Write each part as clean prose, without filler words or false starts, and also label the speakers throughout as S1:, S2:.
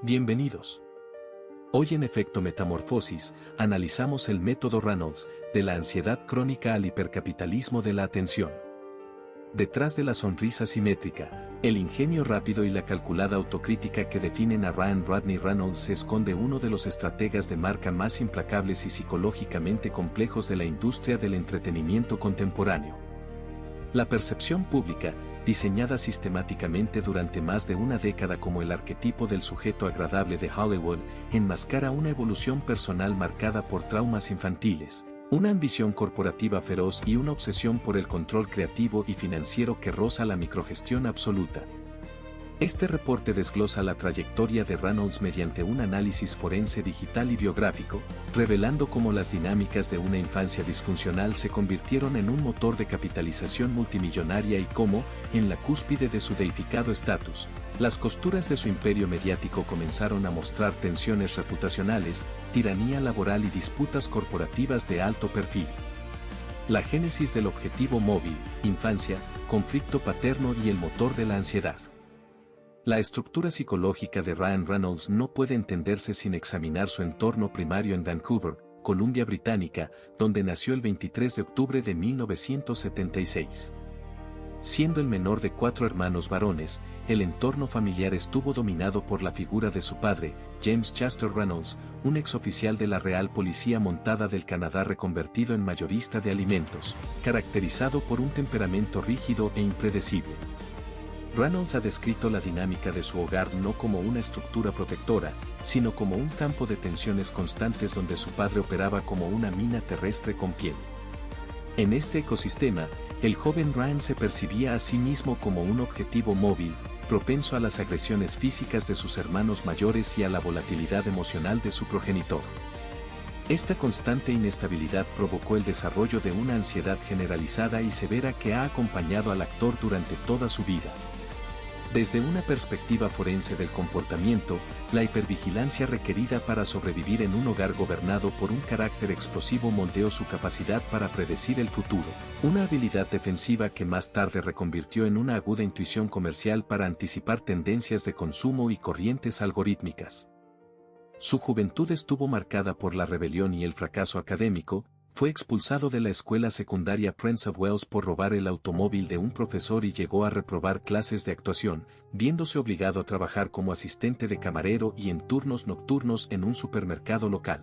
S1: Bienvenidos. Hoy en Efecto Metamorfosis, analizamos el método Reynolds, de la ansiedad crónica al hipercapitalismo de la atención. Detrás de la sonrisa simétrica, el ingenio rápido y la calculada autocrítica que definen a Ryan Rodney Reynolds se esconde uno de los estrategas de marca más implacables y psicológicamente complejos de la industria del entretenimiento contemporáneo. La percepción pública, diseñada sistemáticamente durante más de una década como el arquetipo del sujeto agradable de Hollywood, enmascara una evolución personal marcada por traumas infantiles, una ambición corporativa feroz y una obsesión por el control creativo y financiero que roza la microgestión absoluta. Este reporte desglosa la trayectoria de Reynolds mediante un análisis forense digital y biográfico, revelando cómo las dinámicas de una infancia disfuncional se convirtieron en un motor de capitalización multimillonaria y cómo, en la cúspide de su deificado estatus, las costuras de su imperio mediático comenzaron a mostrar tensiones reputacionales, tiranía laboral y disputas corporativas de alto perfil. La génesis del objetivo móvil, infancia, conflicto paterno y el motor de la ansiedad. La estructura psicológica de Ryan Reynolds no puede entenderse sin examinar su entorno primario en Vancouver, Columbia Británica, donde nació el 23 de octubre de 1976. Siendo el menor de 4 hermanos varones, el entorno familiar estuvo dominado por la figura de su padre, James Chester Reynolds, un exoficial de la Real Policía Montada del Canadá reconvertido en mayorista de alimentos, caracterizado por un temperamento rígido e impredecible. Reynolds ha descrito la dinámica de su hogar no como una estructura protectora, sino como un campo de tensiones constantes donde su padre operaba como una mina terrestre con piel. En este ecosistema, el joven Ryan se percibía a sí mismo como un objetivo móvil, propenso a las agresiones físicas de sus hermanos mayores y a la volatilidad emocional de su progenitor. Esta constante inestabilidad provocó el desarrollo de una ansiedad generalizada y severa que ha acompañado al actor durante toda su vida. Desde una perspectiva forense del comportamiento, la hipervigilancia requerida para sobrevivir en un hogar gobernado por un carácter explosivo moldeó su capacidad para predecir el futuro, una habilidad defensiva que más tarde reconvirtió en una aguda intuición comercial para anticipar tendencias de consumo y corrientes algorítmicas. Su juventud estuvo marcada por la rebelión y el fracaso académico. Fue expulsado de la escuela secundaria Prince of Wales por robar el automóvil de un profesor y llegó a reprobar clases de actuación, viéndose obligado a trabajar como asistente de camarero y en turnos nocturnos en un supermercado local.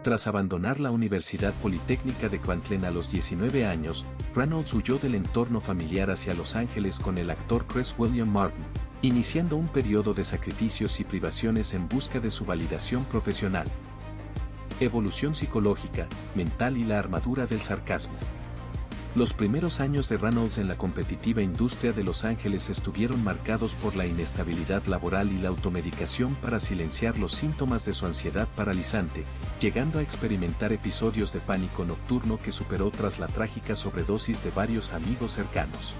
S1: Tras abandonar la Universidad Politécnica de Kwantlen a los 19 años, Reynolds huyó del entorno familiar hacia Los Ángeles con el actor Chris William Martin, iniciando un periodo de sacrificios y privaciones en busca de su validación profesional. Evolución psicológica, mental y la armadura del sarcasmo. Los primeros años de Reynolds en la competitiva industria de Los Ángeles estuvieron marcados por la inestabilidad laboral y la automedicación para silenciar los síntomas de su ansiedad paralizante, llegando a experimentar episodios de pánico nocturno que superó tras la trágica sobredosis de varios amigos cercanos.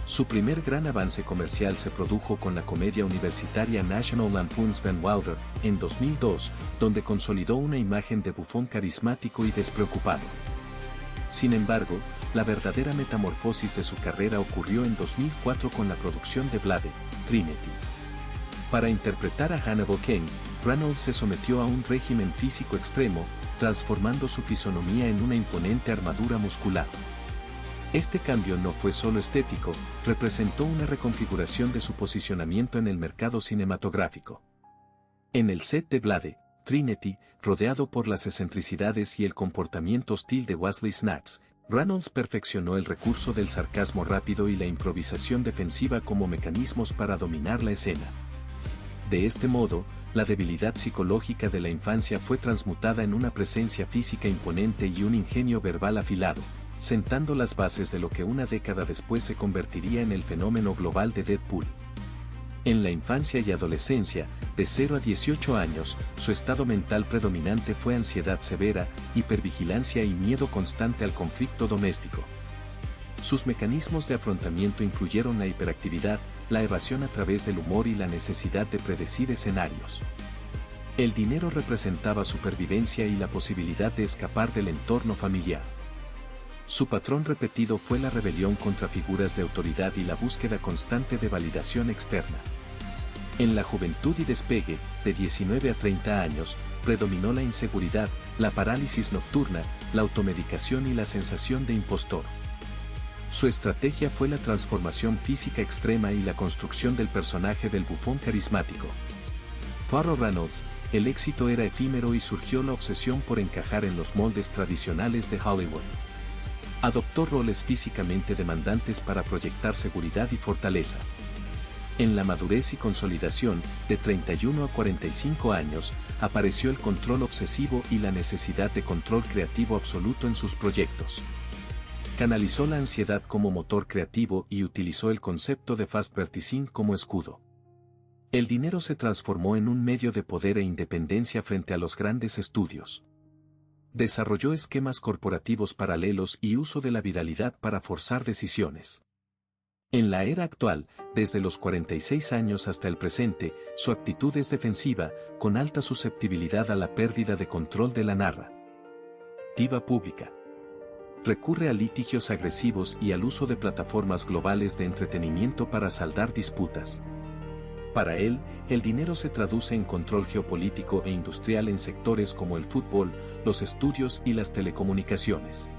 S1: Su primer gran avance comercial se produjo con la comedia universitaria National Lampoon's Van Wilder, en 2002, donde consolidó una imagen de bufón carismático y despreocupado. Sin embargo, la verdadera metamorfosis de su carrera ocurrió en 2004 con la producción de Blade, Trinity. Para interpretar a Hannibal King, Reynolds se sometió a un régimen físico extremo, transformando su fisonomía en una imponente armadura muscular. Este cambio no fue solo estético, representó una reconfiguración de su posicionamiento en el mercado cinematográfico. En el set de Blade, Trinity, rodeado por las excentricidades y el comportamiento hostil de Wesley Snipes, Reynolds perfeccionó el recurso del sarcasmo rápido y la improvisación defensiva como mecanismos para dominar la escena. De este modo, la debilidad psicológica de la infancia fue transmutada en una presencia física imponente y un ingenio verbal afilado, sentando las bases de lo que una década después se convertiría en el fenómeno global de Deadpool. En la infancia y adolescencia, de 0 a 18 años, su estado mental predominante fue ansiedad severa, hipervigilancia y miedo constante al conflicto doméstico. Sus mecanismos de afrontamiento incluyeron la hiperactividad, la evasión a través del humor y la necesidad de predecir escenarios. El dinero representaba supervivencia y la posibilidad de escapar del entorno familiar. Su patrón repetido fue la rebelión contra figuras de autoridad y la búsqueda constante de validación externa. En la juventud y despegue, de 19 a 30 años, predominó la inseguridad, la parálisis nocturna, la automedicación y la sensación de impostor. Su estrategia fue la transformación física extrema y la construcción del personaje del bufón carismático. Para Reynolds, el éxito era efímero y surgió la obsesión por encajar en los moldes tradicionales de Hollywood. Adoptó roles físicamente demandantes para proyectar seguridad y fortaleza. En la madurez y consolidación, de 31 a 45 años, apareció el control obsesivo y la necesidad de control creativo absoluto en sus proyectos. Canalizó la ansiedad como motor creativo y utilizó el concepto de fast verticing como escudo. El dinero se transformó en un medio de poder e independencia frente a los grandes estudios. Desarrolló esquemas corporativos paralelos y uso de la viralidad para forzar decisiones. En la era actual, desde los 46 años hasta el presente, su actitud es defensiva, con alta susceptibilidad a la pérdida de control de la narrativa pública. Recurre a litigios agresivos y al uso de plataformas globales de entretenimiento para saldar disputas. Para él, el dinero se traduce en control geopolítico e industrial en sectores como el fútbol, los estudios y las telecomunicaciones.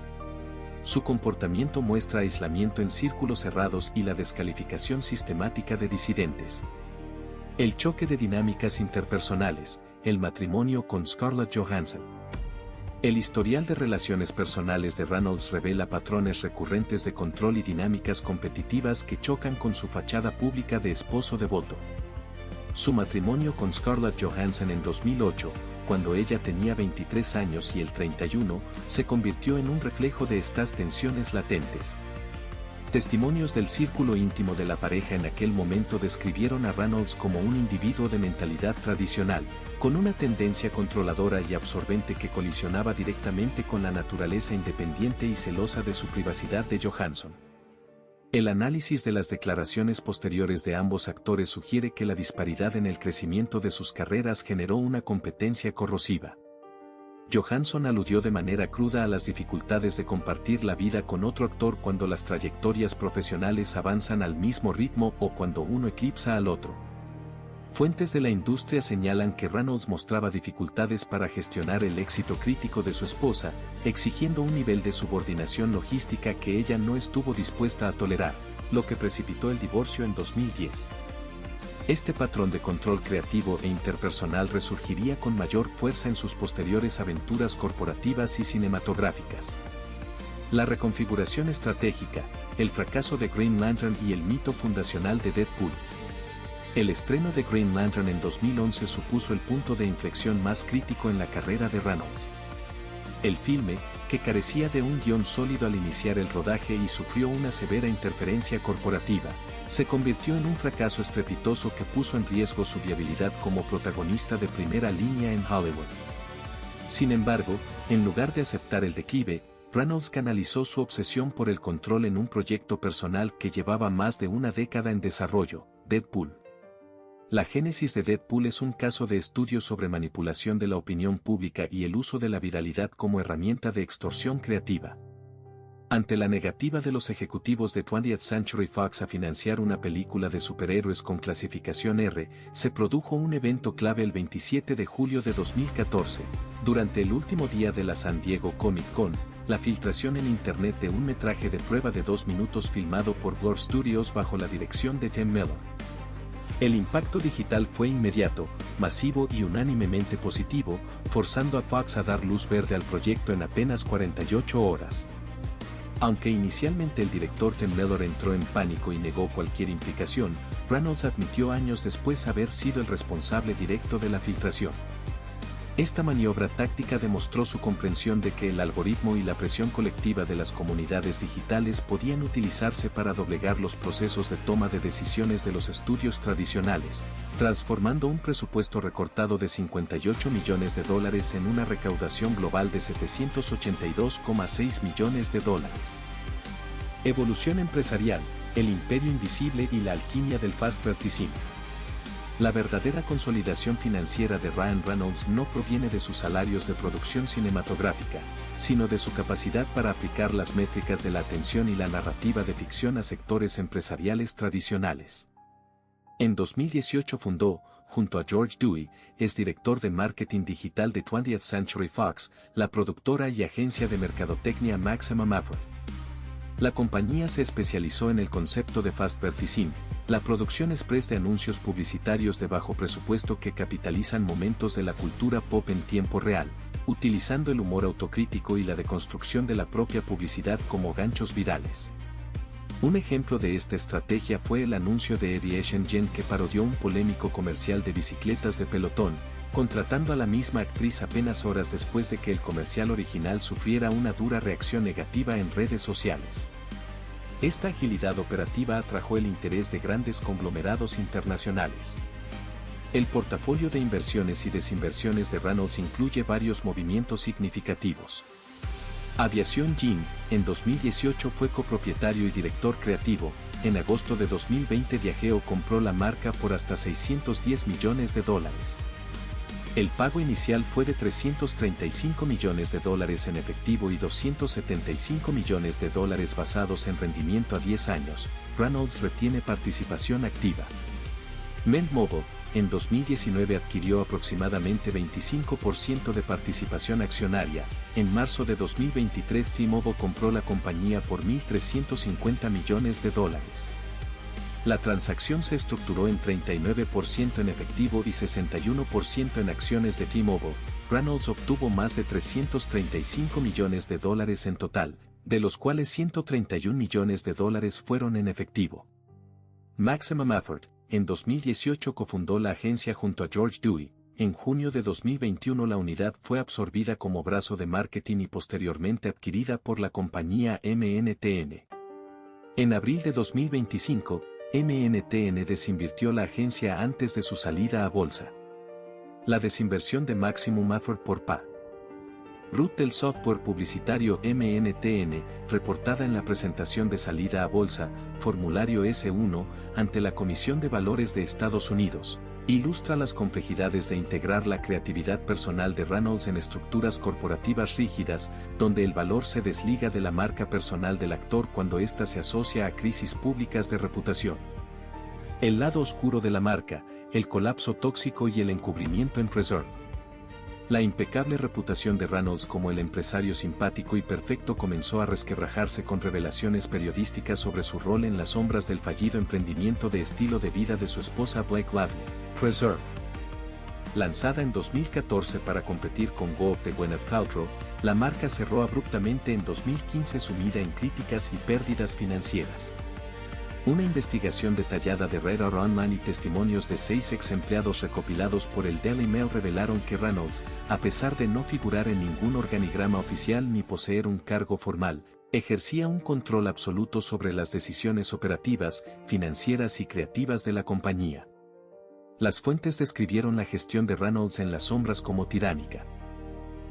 S1: Su comportamiento muestra aislamiento en círculos cerrados y la descalificación sistemática de disidentes. El choque de dinámicas interpersonales, el matrimonio con Scarlett Johansson. El historial de relaciones personales de Reynolds revela patrones recurrentes de control y dinámicas competitivas que chocan con su fachada pública de esposo devoto. Su matrimonio con Scarlett Johansson en 2008, cuando ella tenía 23 años y él 31, se convirtió en un reflejo de estas tensiones latentes. Testimonios del círculo íntimo de la pareja en aquel momento describieron a Reynolds como un individuo de mentalidad tradicional, con una tendencia controladora y absorbente que colisionaba directamente con la naturaleza independiente y celosa de su privacidad de Johansson. El análisis de las declaraciones posteriores de ambos actores sugiere que la disparidad en el crecimiento de sus carreras generó una competencia corrosiva. Johansson aludió de manera cruda a las dificultades de compartir la vida con otro actor cuando las trayectorias profesionales avanzan al mismo ritmo o cuando uno eclipsa al otro. Fuentes de la industria señalan que Reynolds mostraba dificultades para gestionar el éxito crítico de su esposa, exigiendo un nivel de subordinación logística que ella no estuvo dispuesta a tolerar, lo que precipitó el divorcio en 2010. Este patrón de control creativo e interpersonal resurgiría con mayor fuerza en sus posteriores aventuras corporativas y cinematográficas. La reconfiguración estratégica, el fracaso de Green Lantern y el mito fundacional de Deadpool. El estreno de Green Lantern en 2011 supuso el punto de inflexión más crítico en la carrera de Reynolds. El filme, que carecía de un guión sólido al iniciar el rodaje y sufrió una severa interferencia corporativa, se convirtió en un fracaso estrepitoso que puso en riesgo su viabilidad como protagonista de primera línea en Hollywood. Sin embargo, en lugar de aceptar el declive, Reynolds canalizó su obsesión por el control en un proyecto personal que llevaba más de una década en desarrollo, Deadpool. La génesis de Deadpool es un caso de estudio sobre manipulación de la opinión pública y el uso de la viralidad como herramienta de extorsión creativa. Ante la negativa de los ejecutivos de 20th Century Fox a financiar una película de superhéroes con clasificación R, se produjo un evento clave el 27 de julio de 2014, durante el último día de la San Diego Comic Con, la filtración en internet de un metraje de prueba de 2 minutos filmado por Blur Studios bajo la dirección de Tim Miller. El impacto digital fue inmediato, masivo y unánimemente positivo, forzando a Fox a dar luz verde al proyecto en apenas 48 horas. Aunque inicialmente el director Tim Miller entró en pánico y negó cualquier implicación, Reynolds admitió años después haber sido el responsable directo de la filtración. Esta maniobra táctica demostró su comprensión de que el algoritmo y la presión colectiva de las comunidades digitales podían utilizarse para doblegar los procesos de toma de decisiones de los estudios tradicionales, transformando un presupuesto recortado de $58 millones en una recaudación global de $782,6 millones. Evolución empresarial, el imperio invisible y la alquimia del fast verticing. La verdadera consolidación financiera de Ryan Reynolds no proviene de sus salarios de producción cinematográfica, sino de su capacidad para aplicar las métricas de la atención y la narrativa de ficción a sectores empresariales tradicionales. En 2018 fundó, junto a George Dewey, es director de marketing digital de 20th Century Fox, la productora y agencia de mercadotecnia Maximum Effort. La compañía se especializó en el concepto de fast advertising, la producción express de anuncios publicitarios de bajo presupuesto que capitalizan momentos de la cultura pop en tiempo real, utilizando el humor autocrítico y la deconstrucción de la propia publicidad como ganchos virales. Un ejemplo de esta estrategia fue el anuncio de Aviation Gen que parodió un polémico comercial de bicicletas de pelotón, contratando a la misma actriz apenas horas después de que el comercial original sufriera una dura reacción negativa en redes sociales. Esta agilidad operativa atrajo el interés de grandes conglomerados internacionales. El portafolio de inversiones y desinversiones de Reynolds incluye varios movimientos significativos. Aviation Gen, en 2018 fue copropietario y director creativo. En agosto de 2020 Diageo compró la marca por hasta $610 millones. El pago inicial fue de $335 millones en efectivo y $275 millones basados en rendimiento a 10 años. Reynolds retiene participación activa. Mint Mobile, en 2019 adquirió aproximadamente 25% de participación accionaria. En marzo de 2023 T-Mobile compró la compañía por $1.350 millones. La transacción se estructuró en 39% en efectivo y 61% en acciones de T-Mobile. Reynolds obtuvo más de $335 millones en total, de los cuales $131 millones fueron en efectivo. Maximum Effort, en 2018 cofundó la agencia junto a George Dewey. En junio de 2021 la unidad fue absorbida como brazo de marketing y posteriormente adquirida por la compañía MNTN. En abril de 2025, MNTN desinvirtió la agencia antes de su salida a bolsa. La desinversión de Maximum Effort por PA. Root del software publicitario MNTN, reportada en la presentación de salida a bolsa, formulario S1, ante la Comisión de Valores de Estados Unidos, ilustra las complejidades de integrar la creatividad personal de Reynolds en estructuras corporativas rígidas, donde el valor se desliga de la marca personal del actor cuando ésta se asocia a crisis públicas de reputación. El lado oscuro de la marca, el colapso tóxico y el encubrimiento en Preserve. La impecable reputación de Reynolds como el empresario simpático y perfecto comenzó a resquebrajarse con revelaciones periodísticas sobre su rol en las sombras del fallido emprendimiento de estilo de vida de su esposa Blake Lively, Preserve. Lanzada en 2014 para competir con Go de Gwyneth Paltrow, la marca cerró abruptamente en 2015 sumida en críticas y pérdidas financieras. Una investigación detallada de Radar Online y testimonios de 6 ex empleados recopilados por el Daily Mail revelaron que Reynolds, a pesar de no figurar en ningún organigrama oficial ni poseer un cargo formal, ejercía un control absoluto sobre las decisiones operativas, financieras y creativas de la compañía. Las fuentes describieron la gestión de Reynolds en las sombras como tiránica.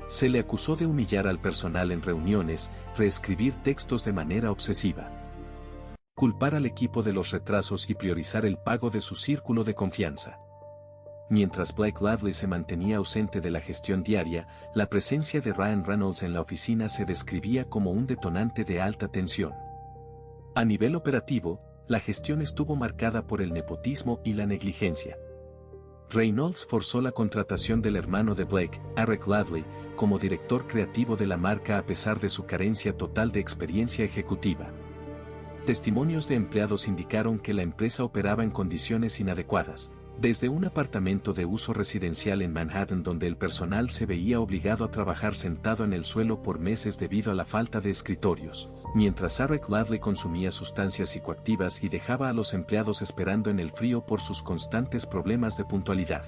S1: Se le acusó de humillar al personal en reuniones, reescribir textos de manera obsesiva, culpar al equipo de los retrasos y priorizar el pago de su círculo de confianza. Mientras Blake Lively se mantenía ausente de la gestión diaria, la presencia de Ryan Reynolds en la oficina se describía como un detonante de alta tensión. A nivel operativo, la gestión estuvo marcada por el nepotismo y la negligencia. Reynolds forzó la contratación del hermano de Blake, Eric Lively, como director creativo de la marca a pesar de su carencia total de experiencia ejecutiva. Testimonios de empleados indicaron que la empresa operaba en condiciones inadecuadas, desde un apartamento de uso residencial en Manhattan donde el personal se veía obligado a trabajar sentado en el suelo por meses debido a la falta de escritorios, mientras Eric Lively consumía sustancias psicoactivas y dejaba a los empleados esperando en el frío por sus constantes problemas de puntualidad.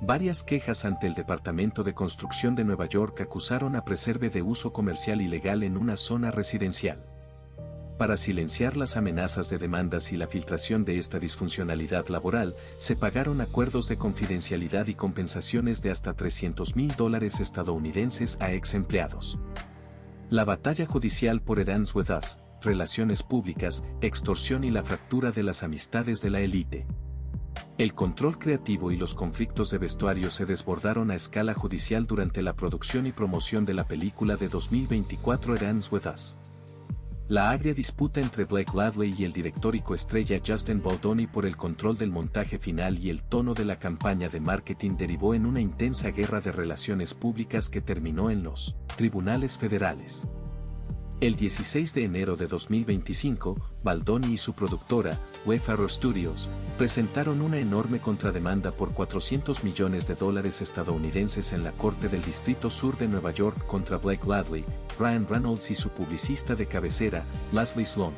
S1: Varias quejas ante el Departamento de Construcción de Nueva York acusaron a Preserve de uso comercial ilegal en una zona residencial. Para silenciar las amenazas de demandas y la filtración de esta disfuncionalidad laboral, se pagaron acuerdos de confidencialidad y compensaciones de hasta $300,000 estadounidenses a ex empleados. La batalla judicial por It Ends With Us, relaciones públicas, extorsión y la fractura de las amistades de la élite. El control creativo y los conflictos de vestuario se desbordaron a escala judicial durante la producción y promoción de la película de 2024 It Ends With Us. La agria disputa entre Blake Lively y el director y coestrella Justin Baldoni por el control del montaje final y el tono de la campaña de marketing derivó en una intensa guerra de relaciones públicas que terminó en los tribunales federales. El 16 de enero de 2025, Baldoni y su productora, Wayfarer Studios, presentaron una enorme contrademanda por $400 millones estadounidenses en la Corte del Distrito Sur de Nueva York contra Blake Lively, Ryan Reynolds y su publicista de cabecera, Leslie Sloan.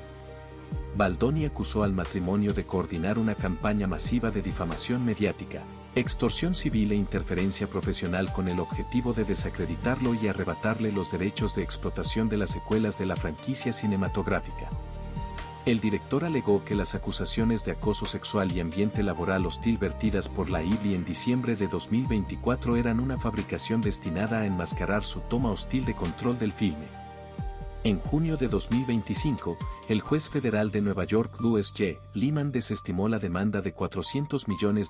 S1: Baldoni acusó al matrimonio de coordinar una campaña masiva de difamación mediática, extorsión civil e interferencia profesional con el objetivo de desacreditarlo y arrebatarle los derechos de explotación de las secuelas de la franquicia cinematográfica. El director alegó que las acusaciones de acoso sexual y ambiente laboral hostil vertidas por la Lively en diciembre de 2024 eran una fabricación destinada a enmascarar su toma hostil de control del filme. En junio de 2025, el juez federal de Nueva York Louis J. Liman desestimó la demanda de $400 millones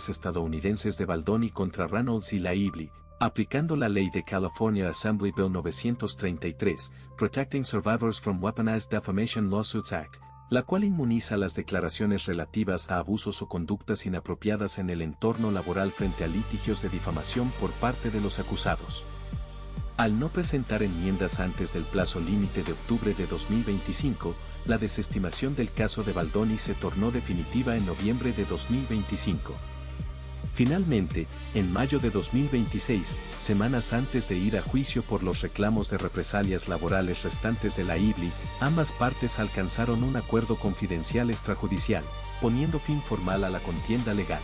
S1: estadounidenses de Baldoni contra Reynolds y la Lively, aplicando la ley de California Assembly Bill 933, Protecting Survivors from Weaponized Defamation Lawsuits Act, la cual inmuniza las declaraciones relativas a abusos o conductas inapropiadas en el entorno laboral frente a litigios de difamación por parte de los acusados. Al no presentar enmiendas antes del plazo límite de octubre de 2025, la desestimación del caso de Baldoni se tornó definitiva en noviembre de 2025. Finalmente, en mayo de 2026, semanas antes de ir a juicio por los reclamos de represalias laborales restantes de la Lively, ambas partes alcanzaron un acuerdo confidencial extrajudicial, poniendo fin formal a la contienda legal.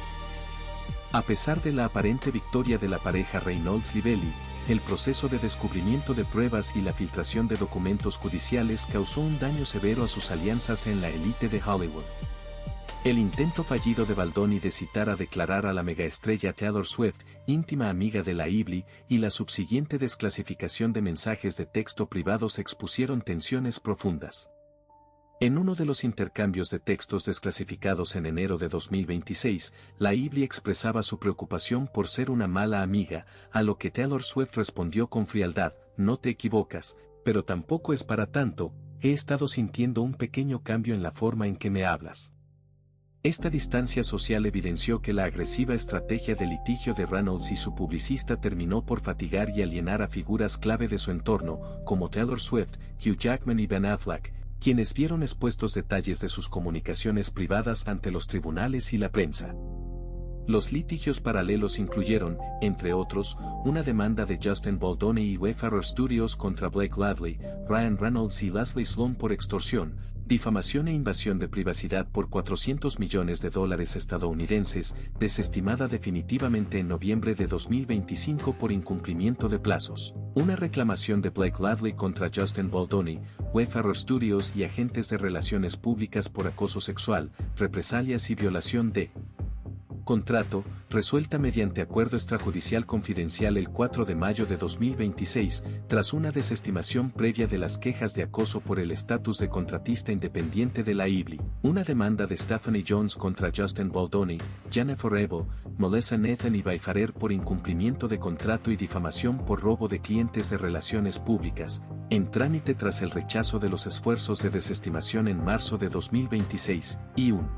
S1: A pesar de la aparente victoria de la pareja Reynolds-Lively, el proceso de descubrimiento de pruebas y la filtración de documentos judiciales causó un daño severo a sus alianzas en la élite de Hollywood. El intento fallido de Baldoni de citar a declarar a la megaestrella Taylor Swift, íntima amiga de la Lively, y la subsiguiente desclasificación de mensajes de texto privados expusieron tensiones profundas. En uno de los intercambios de textos desclasificados en enero de 2026, la Lively expresaba su preocupación por ser una mala amiga, a lo que Taylor Swift respondió con frialdad: "No te equivocas, pero tampoco es para tanto, he estado sintiendo un pequeño cambio en la forma en que me hablas". Esta distancia social evidenció que la agresiva estrategia de litigio de Reynolds y su publicista terminó por fatigar y alienar a figuras clave de su entorno, como Taylor Swift, Hugh Jackman y Ben Affleck, quienes vieron expuestos detalles de sus comunicaciones privadas ante los tribunales y la prensa. Los litigios paralelos incluyeron, entre otros, una demanda de Justin Baldoni y Wayfarer Studios contra Blake Lively, Ryan Reynolds y Leslie Sloan por extorsión, difamación e invasión de privacidad por $400 millones estadounidenses, desestimada definitivamente en noviembre de 2025 por incumplimiento de plazos. Una reclamación de Blake Lively contra Justin Baldoni, Wayfarer Studios y agentes de relaciones públicas por acoso sexual, represalias y violación de contrato, resuelta mediante acuerdo extrajudicial confidencial el 4 de mayo de 2026, tras una desestimación previa de las quejas de acoso por el estatus de contratista independiente de la Lively. Una demanda de Stephanie Jones contra Justin Baldoni, Jennifer Abel, Melissa Nathan y Wayfarer por incumplimiento de contrato y difamación por robo de clientes de relaciones públicas, en trámite tras el rechazo de los esfuerzos de desestimación en marzo de 2026, y un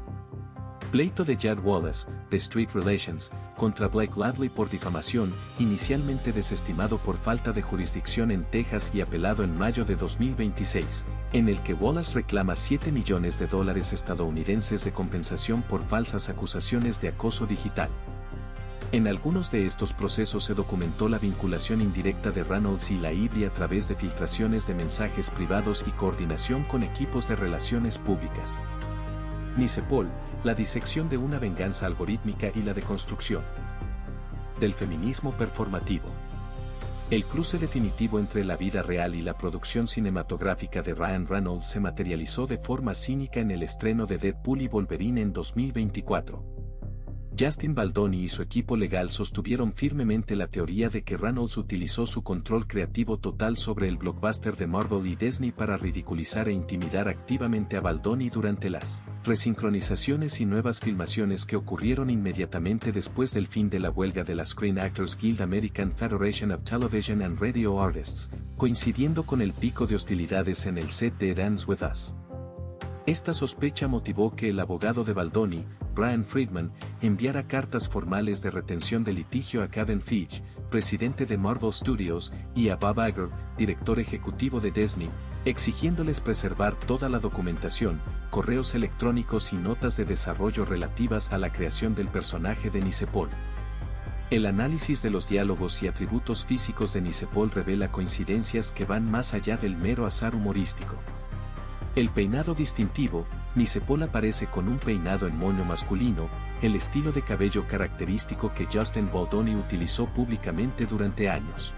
S1: pleito de Jad Wallace, de Street Relations, contra Blake Lively por difamación, inicialmente desestimado por falta de jurisdicción en Texas y apelado en mayo de 2026, en el que Wallace reclama $7 millones estadounidenses de compensación por falsas acusaciones de acoso digital. En algunos de estos procesos se documentó la vinculación indirecta de Reynolds y la Lively a través de filtraciones de mensajes privados y coordinación con equipos de relaciones públicas. Nicepol, la disección de una venganza algorítmica y la deconstrucción del feminismo performativo. El cruce definitivo entre la vida real y la producción cinematográfica de Ryan Reynolds se materializó de forma cínica en el estreno de Deadpool y Wolverine en 2024. Justin Baldoni y su equipo legal sostuvieron firmemente la teoría de que Reynolds utilizó su control creativo total sobre el blockbuster de Marvel y Disney para ridiculizar e intimidar activamente a Baldoni durante las resincronizaciones y nuevas filmaciones que ocurrieron inmediatamente después del fin de la huelga de la Screen Actors Guild American Federation of Television and Radio Artists, coincidiendo con el pico de hostilidades en el set de Dance With Us. Esta sospecha motivó que el abogado de Baldoni, Brian Friedman, enviara cartas formales de retención de litigio a Kevin Feige, presidente de Marvel Studios, y a Bob Iger, director ejecutivo de Disney, exigiéndoles preservar toda la documentación, correos electrónicos y notas de desarrollo relativas a la creación del personaje de Nicepol. El análisis de los diálogos y atributos físicos de Nicepol revela coincidencias que van más allá del mero azar humorístico. El peinado distintivo, Nicepol aparece con un peinado en moño masculino, el estilo de cabello característico que Justin Baldoni utilizó públicamente durante años.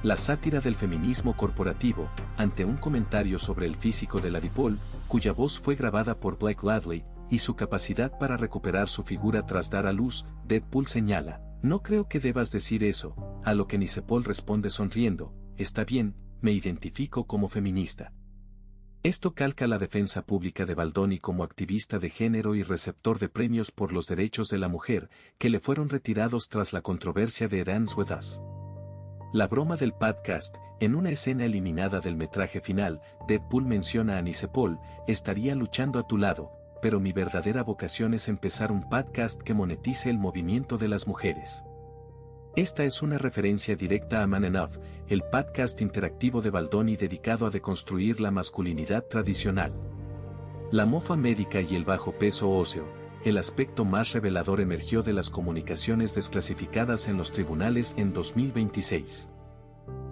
S1: La sátira del feminismo corporativo, ante un comentario sobre el físico de la Dipol, cuya voz fue grabada por Blake Lively, y su capacidad para recuperar su figura tras dar a luz, Deadpool señala, "No creo que debas decir eso", a lo que Nicepol responde sonriendo, "Está bien, me identifico como feminista". Esto calca la defensa pública de Baldoni como activista de género y receptor de premios por los derechos de la mujer, que le fueron retirados tras la controversia de Dance With Us. La broma del podcast, en una escena eliminada del metraje final, Deadpool menciona a Nicepol, "Estaría luchando a tu lado, pero mi verdadera vocación es empezar un podcast que monetice el movimiento de las mujeres". Esta es una referencia directa a Man Enough, el podcast interactivo de Baldoni dedicado a deconstruir la masculinidad tradicional. La mofa médica y el bajo peso óseo, el aspecto más revelador emergió de las comunicaciones desclasificadas en los tribunales en 2026.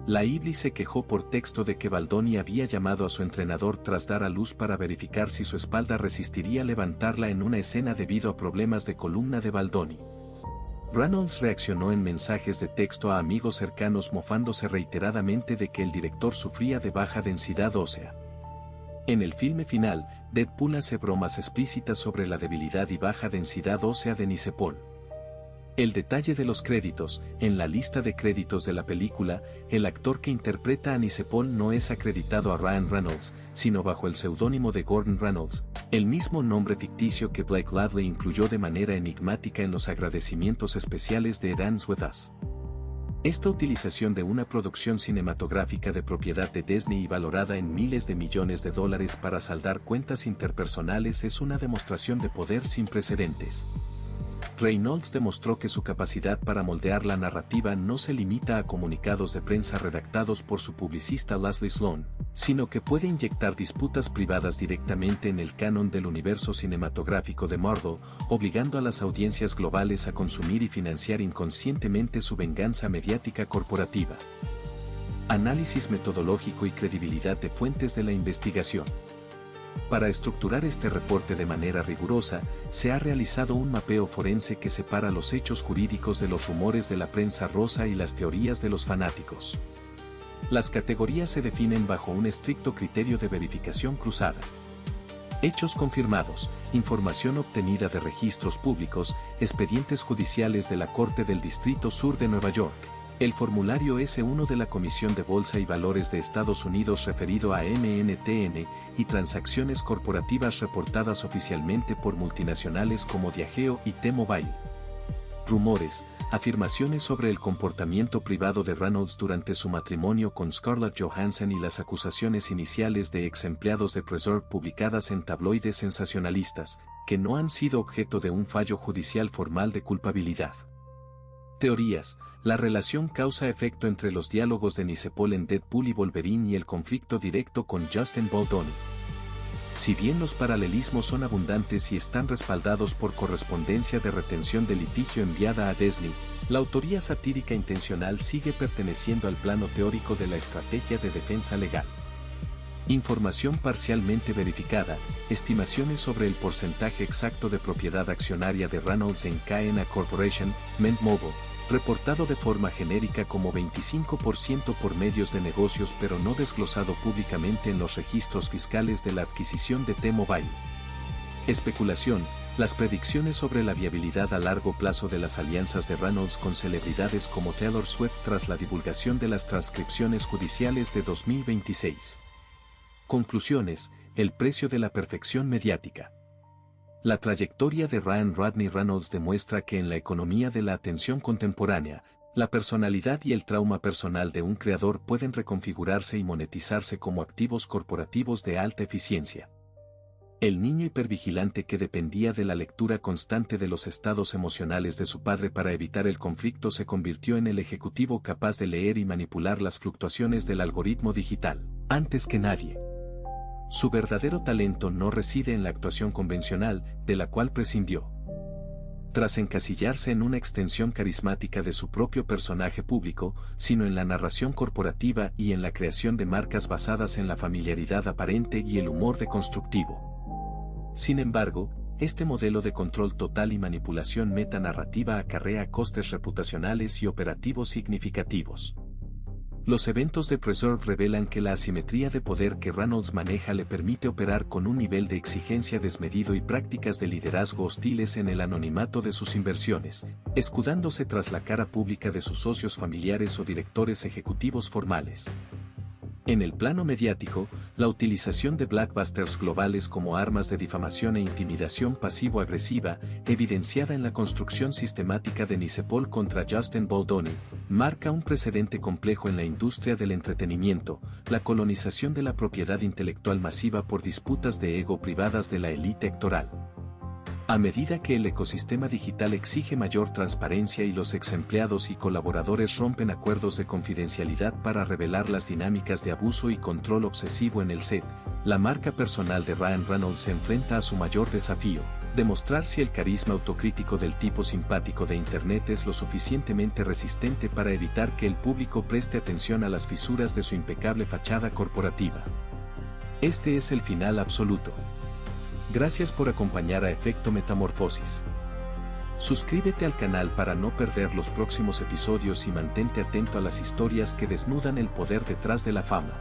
S1: La Iblis se quejó por texto de que Baldoni había llamado a su entrenador tras dar a luz para verificar si su espalda resistiría levantarla en una escena debido a problemas de columna de Baldoni. Reynolds reaccionó en mensajes de texto a amigos cercanos mofándose reiteradamente de que el director sufría de baja densidad ósea. En el filme final, Deadpool hace bromas explícitas sobre la debilidad y baja densidad ósea de Nicepol. El detalle de los créditos, en la lista de créditos de la película, el actor que interpreta a Nicepol no es acreditado a Ryan Reynolds, sino bajo el seudónimo de Gordon Reynolds, el mismo nombre ficticio que Blake Lively incluyó de manera enigmática en los agradecimientos especiales de Dance With Us. Esta utilización de una producción cinematográfica de propiedad de Disney y valorada en miles de millones de dólares para saldar cuentas interpersonales es una demostración de poder sin precedentes. Reynolds demostró que su capacidad para moldear la narrativa no se limita a comunicados de prensa redactados por su publicista Leslie Sloan, sino que puede inyectar disputas privadas directamente en el canon del universo cinematográfico de Marvel, obligando a las audiencias globales a consumir y financiar inconscientemente su venganza mediática corporativa. Análisis metodológico y credibilidad de fuentes de la investigación. Para estructurar este reporte de manera rigurosa, se ha realizado un mapeo forense que separa los hechos jurídicos de los rumores de la prensa rosa y las teorías de los fanáticos. Las categorías se definen bajo un estricto criterio de verificación cruzada. Hechos confirmados, información obtenida de registros públicos, expedientes judiciales de la Corte del Distrito Sur de Nueva York. El formulario S1 de la Comisión de Bolsa y Valores de Estados Unidos referido a MNTN y transacciones corporativas reportadas oficialmente por multinacionales como Diageo y T-Mobile. Rumores, afirmaciones sobre el comportamiento privado de Reynolds durante su matrimonio con Scarlett Johansson y las acusaciones iniciales de ex empleados de Preserve publicadas en tabloides sensacionalistas, que no han sido objeto de un fallo judicial formal de culpabilidad. Teorías. La relación causa-efecto entre los diálogos de Nicepol en Deadpool y Wolverine y el conflicto directo con Justin Baldoni. Si bien los paralelismos son abundantes y están respaldados por correspondencia de retención de litigio enviada a Disney, la autoría satírica intencional sigue perteneciendo al plano teórico de la estrategia de defensa legal. Información parcialmente verificada, estimaciones sobre el porcentaje exacto de propiedad accionaria de Reynolds en KNA Corporation, Mint Mobile, reportado de forma genérica como 25% por medios de negocios pero no desglosado públicamente en los registros fiscales de la adquisición de T-Mobile. Especulación, Las predicciones sobre la viabilidad a largo plazo de las alianzas de Reynolds con celebridades como Taylor Swift tras la divulgación de las transcripciones judiciales de 2026. Conclusiones: el precio de la perfección mediática. La trayectoria de Ryan Rodney Reynolds demuestra que en la economía de la atención contemporánea, la personalidad y el trauma personal de un creador pueden reconfigurarse y monetizarse como activos corporativos de alta eficiencia. El niño hipervigilante que dependía de la lectura constante de los estados emocionales de su padre para evitar el conflicto se convirtió en el ejecutivo capaz de leer y manipular las fluctuaciones del algoritmo digital, antes que nadie. Su verdadero talento no reside en la actuación convencional, de la cual prescindió. Tras encasillarse en una extensión carismática de su propio personaje público, sino en la narración corporativa y en la creación de marcas basadas en la familiaridad aparente y el humor deconstructivo. Sin embargo, este modelo de control total y manipulación metanarrativa acarrea costes reputacionales y operativos significativos. Los eventos de Preserve revelan que la asimetría de poder que Reynolds maneja le permite operar con un nivel de exigencia desmedido y prácticas de liderazgo hostiles en el anonimato de sus inversiones, escudándose tras la cara pública de sus socios familiares o directores ejecutivos formales. En el plano mediático, la utilización de blockbusters globales como armas de difamación e intimidación pasivo-agresiva, evidenciada en la construcción sistemática de Nixopol contra Justin Baldoni, marca un precedente complejo en la industria del entretenimiento, la colonización de la propiedad intelectual masiva por disputas de ego privadas de la élite actoral. A medida que el ecosistema digital exige mayor transparencia y los exempleados y colaboradores rompen acuerdos de confidencialidad para revelar las dinámicas de abuso y control obsesivo en el set, la marca personal de Ryan Reynolds se enfrenta a su mayor desafío: demostrar si el carisma autocrítico del tipo simpático de Internet es lo suficientemente resistente para evitar que el público preste atención a las fisuras de su impecable fachada corporativa. Este es el final absoluto. Gracias por acompañar a Efecto Metamorfosis. Suscríbete al canal para no perder los próximos episodios y mantente atento a las historias que desnudan el poder detrás de la fama.